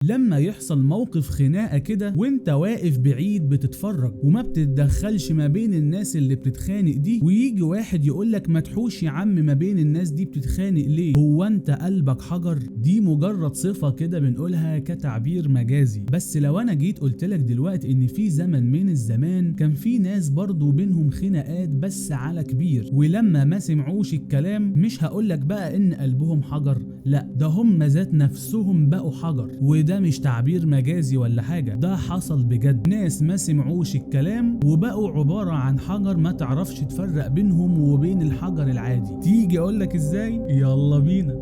لما يحصل موقف خناقة كده وانت واقف بعيد بتتفرج وما بتتدخلش ما بين الناس اللي بتتخانق دي، ويجي واحد يقولك ما تحوش يا عم ما بين الناس دي بتتخانق ليه، هو انت قلبك حجر؟ دي مجرد صفة كده بنقولها كتعبير مجازي. بس لو انا جيت قلتلك دلوقتي ان في زمن من الزمان كان في ناس برضو بينهم خناقات بس على كبير، ولما ما سمعوش الكلام مش هقولك بقى ان قلبهم حجر، لا ده هم ذات نفسهم بقوا حجر. وده مش تعبير مجازي ولا حاجة، ده حصل بجد. ناس ما سمعوش الكلام وبقوا عبارة عن حجر ما تعرفش تفرق بينهم وبين الحجر العادي. تيجي اقولك ازاي؟ يلا بينا.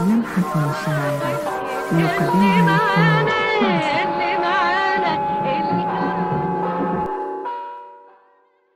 ينحت الشاعر يقضيها الحب.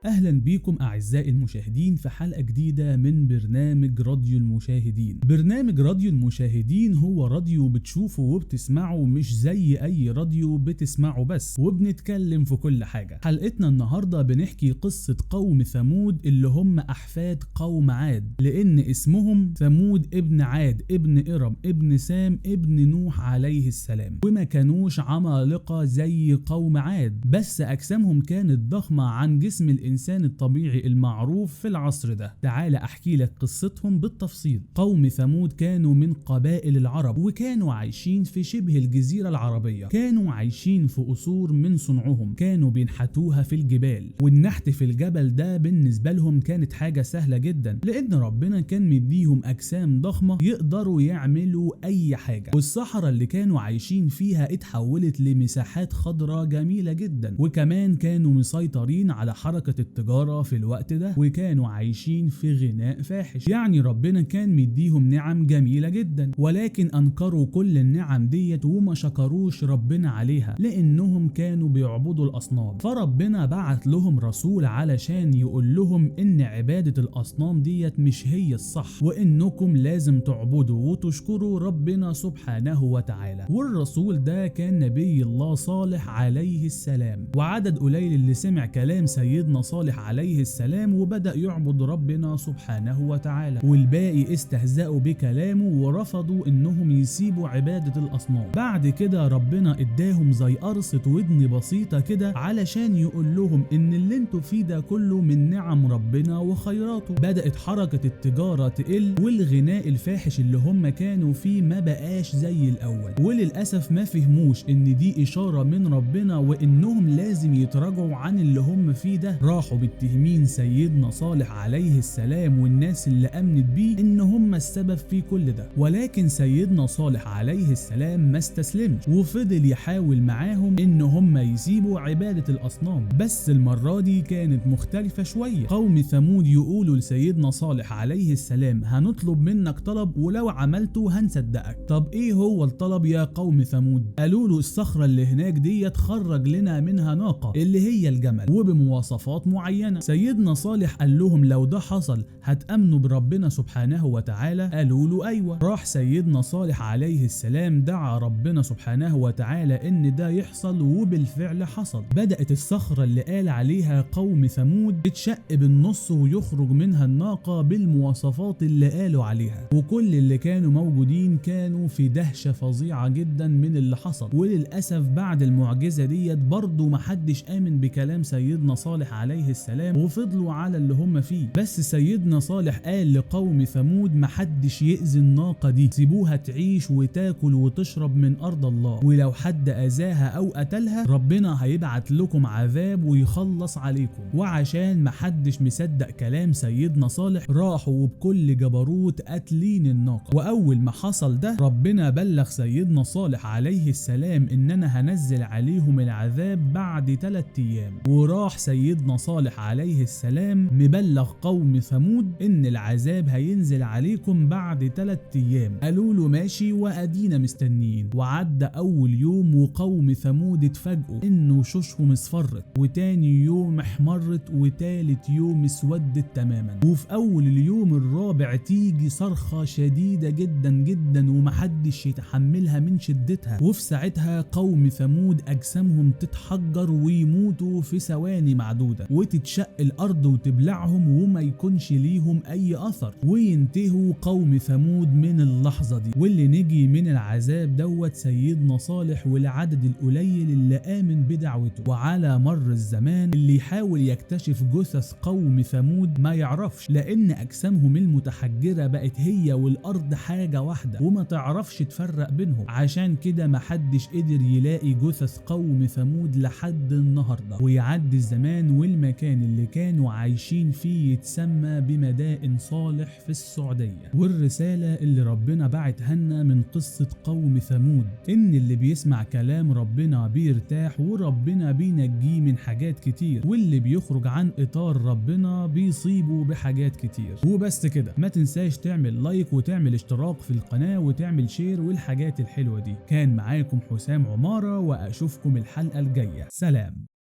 اهلا بيكم اعزائي المشاهدين في حلقة جديدة من برنامج راديو المشاهدين. برنامج راديو المشاهدين هو راديو بتشوفه وبتسمعه، مش زي اي راديو بتسمعه بس، وبنتكلم في كل حاجة. حلقتنا النهاردة بنحكي قصة قوم ثمود اللي هم احفاد قوم عاد، لان اسمهم ثمود ابن عاد ابن ارم ابن سام ابن نوح عليه السلام. وما كانوش عمالقة زي قوم عاد، بس اجسامهم كانت ضخمة عن جسم الانسان الطبيعي المعروف في العصر ده. تعال احكي لك قصتهم بالتفصيل. قوم ثمود كانوا من قبائل العرب، وكانوا عايشين في شبه الجزيرة العربية. كانوا عايشين في قصور من صنعهم، كانوا بينحتوها في الجبال، والنحت في الجبل ده بالنسبة لهم كانت حاجة سهلة جدا، لان ربنا كان مديهم اجسام ضخمة يقدروا يعملوا اي حاجة. والصحراء اللي كانوا عايشين فيها اتحولت لمساحات خضراء جميلة جدا، وكمان كانوا مسيطرين على حركة التجارة في الوقت ده، وكانوا عايشين في غناء فاحش. يعني ربنا كان مديهم نعم جميلة جدا، ولكن انكروا كل النعم ديت وما شكروش ربنا عليها، لانهم كانوا بيعبدوا الاصنام. فربنا بعت لهم رسول علشان يقول لهم ان عبادة الاصنام ديت مش هي الصح، وانكم لازم تعبدوا وتشكروا ربنا سبحانه وتعالى. والرسول ده كان نبي الله صالح عليه السلام. وعدد قليل اللي سمع كلام سيدنا صالح عليه السلام وبدأ يعبد ربنا سبحانه وتعالى، والباقي استهزأوا بكلامه ورفضوا انهم يسيبوا عبادة الاصنام. بعد كده ربنا اداهم زي قرصة ودن بسيطة كده علشان يقول لهم ان اللي انتوا فيه ده كله من نعم ربنا وخيراته. بدأت حركة التجارة تقل، والغناء الفاحش اللي هم كانوا فيه ما بقاش زي الاول. وللأسف ما فهموش ان دي اشارة من ربنا وانهم لازم يتراجعوا عن اللي هم فيه ده. راحوا متهمين سيدنا صالح عليه السلام والناس اللي امنت بيه ان هم السبب في كل ده، ولكن سيدنا صالح عليه السلام ما استسلمش وفضل يحاول معاهم ان هم يسيبوا عبادة الاصنام. بس المرة دي كانت مختلفة شوية. قوم ثمود يقولوا لسيدنا صالح عليه السلام هنطلب منك طلب، ولو عملته هنصدقك. طب ايه هو الطلب يا قوم ثمود؟ قالوا له الصخرة اللي هناك دي تخرج لنا منها ناقة اللي هي الجمل وبمواصفات معينة. سيدنا صالح قال لهم لو ده حصل هتأمنوا بربنا سبحانه وتعالى؟ قالوا له ايوه. راح سيدنا صالح عليه السلام دعا ربنا سبحانه وتعالى ان ده يحصل، وبالفعل حصل. بدأت الصخرة اللي قال عليها قوم ثمود تتشق بالنص ويخرج منها الناقة بالمواصفات اللي قالوا عليها، وكل اللي كانوا موجودين كانوا في دهشة فظيعة جدا من اللي حصل. وللأسف بعد المعجزة ديت برضو محدش آمن بكلام سيدنا صالح عليه السلام، وفضلوا على اللي هم فيه. بس سيدنا صالح قال لقوم ثمود محدش يأذي الناقة دي، سيبوها تعيش وتاكل وتشرب من أرض الله، ولو حد أذاها أو قتلها ربنا هيبعت لكم عذاب ويخلص عليكم. وعشان محدش مصدق كلام سيدنا صالح راحوا وبكل جبروت قاتلين الناقة. وأول ما حصل ده ربنا بلغ سيدنا صالح عليه السلام إن أنا هنزل عليهم العذاب بعد 3 أيام. وراح سيدنا صالح عليه السلام مبلغ قوم ثمود ان العذاب هينزل عليكم بعد 3 ايام. قالوا له ماشي وادينا مستنيين. وعدى اول يوم وقوم ثمود اتفاجئوا ان وشوشهم اصفرت، وتاني يوم احمرت، وتالت يوم اسودت تماما. وفي اول اليوم الرابع تيجي صرخة شديدة جدا جدا ومحدش يتحملها من شدتها، وفي ساعتها قوم ثمود اجسامهم تتحجر ويموتوا في ثواني معدودة، وتتشق الارض وتبلعهم وما يكونش ليهم اي اثر، وينتهوا قوم ثمود من اللحظة دي. واللي نجي من العذاب دوت سيدنا صالح والعدد القليل اللي آمن بدعوته. وعلى مر الزمان اللي يحاول يكتشف جثث قوم ثمود ما يعرفش، لان اجسامهم المتحجرة بقت هي والارض حاجة واحدة وما تعرفش تفرق بينهم. عشان كده محدش قدر يلاقي جثث قوم ثمود لحد النهاردة. ويعدي الزمان والمكان اللي كانوا عايشين فيه يتسمى بمدائن صالح في السعودية. والرسالة اللي ربنا بعتها لنا من قصة قوم ثمود ان اللي بيسمع كلام ربنا بيرتاح وربنا بينجيه من حاجات كتير، واللي بيخرج عن اطار ربنا بيصيبه بحاجات كتير. وبس كده، ما تنساش تعمل لايك وتعمل اشتراك في القناة وتعمل شير والحاجات الحلوة دي. كان معاكم حسام عمارة، واشوفكم الحلقة الجاية. سلام.